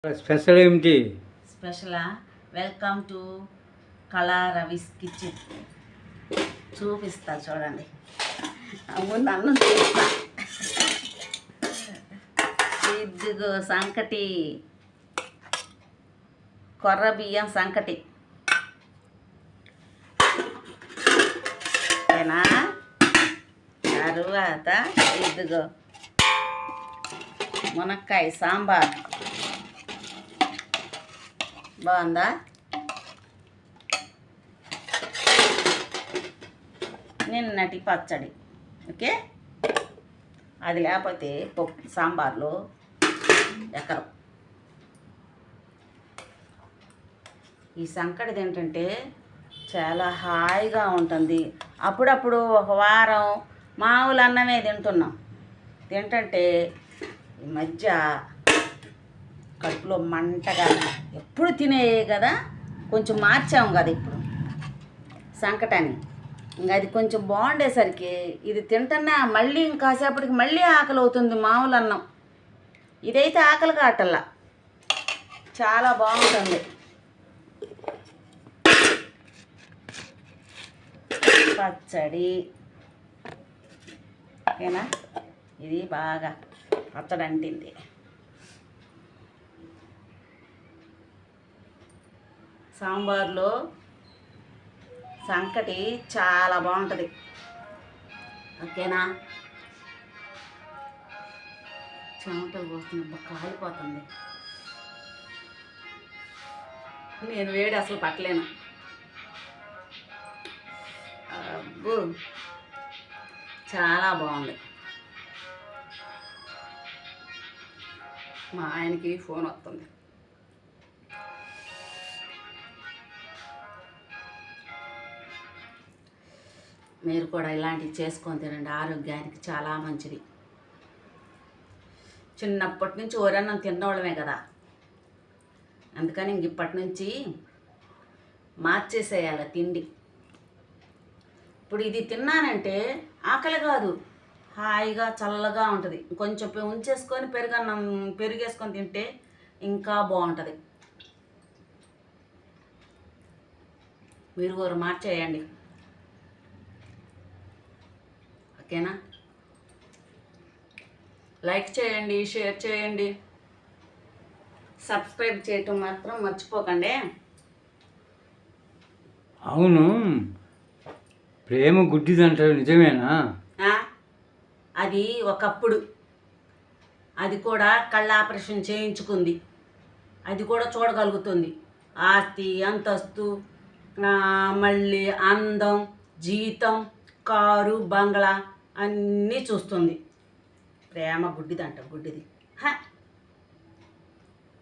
Special ఏమిటి? స్పెషలా? Welcome to కళా రవిస్ kitchen. చూపిస్తా చూడండి. ముందు అన్నం చూపిస్తా. ఇదిగో సంకటి, కొర్ర బియ్యం సంకటి. ఓకేనా? తరువాత ఇదిగో మునక్కాయ సాంబార్. బాగుందా? నిన్నటి పచ్చడి. ఓకే, అది లేకపోతే పప్పు సాంబార్లో ఎకరం. ఈ సంకటిది ఏంటంటే చాలా హాయిగా ఉంటుంది. అప్పుడప్పుడు ఒక వారం మామూలు అన్నమే తింటున్నాం. తింటుంటే ఈ మధ్య కడుపులో మంటగా, ఎప్పుడు తినేయే కదా, కొంచెం మార్చాము కదా ఇప్పుడు సంకటాన్ని. ఇంకా అది కొంచెం బాగుండేసరికి ఇది తింటున్నా మళ్ళీ ఇంకాసేపటికి మళ్ళీ ఆకలి అవుతుంది మామూలు అన్నం. ఇదైతే ఆకలి కాటల్లా, చాలా బాగుంటుంది. పచ్చడి ఓకేనా? ఇది బాగా పచ్చడి అంటింది. సాంబార్లో సంకటి చాలా బాగుంటుంది. ఓకేనా? చెమటలు పోస్తుంది, కాలిపోతుంది. నేను వేడి అసలు పట్టలేను. అబ్బో, చాలా బాగుంది. మా ఆయనకి ఫోన్ వస్తుంది. మీరు కూడా ఇలాంటివి చేసుకొని తినండి, ఆరోగ్యానికి చాలా మంచిది. చిన్నప్పటి నుంచి ఒరన్నం తిన్నవాళ్ళమే కదా, అందుకని ఇంక ఇప్పటి నుంచి మార్చేసేయాలి తిండి. ఇప్పుడు ఇది తిన్నానంటే ఆకలి కాదు, హాయిగా చల్లగా ఉంటుంది. కొంచెం ఉంచేసుకొని పెరుగేసుకొని తింటే ఇంకా బాగుంటుంది. మీరు కూడా మార్చేయండి. ఓకేనా? లైక్ చేయండి, షేర్ చేయండి, సబ్స్క్రైబ్ చేయటం మాత్రం మర్చిపోకండి. అవును, ప్రేమ గుడ్డిది అంటారు, నిజమేనా? అది ఒకప్పుడు, అది కూడా కళ్ళ ఆపరేషన్ చేయించుకుంది, అది కూడా చూడగలుగుతుంది. ఆస్తి అంతస్తు, మళ్ళీ అందం, జీతం, కారు, బంగ్లా అన్నీ చూస్తుంది. ప్రేమ గుడ్డిదంట, గుడ్డిది.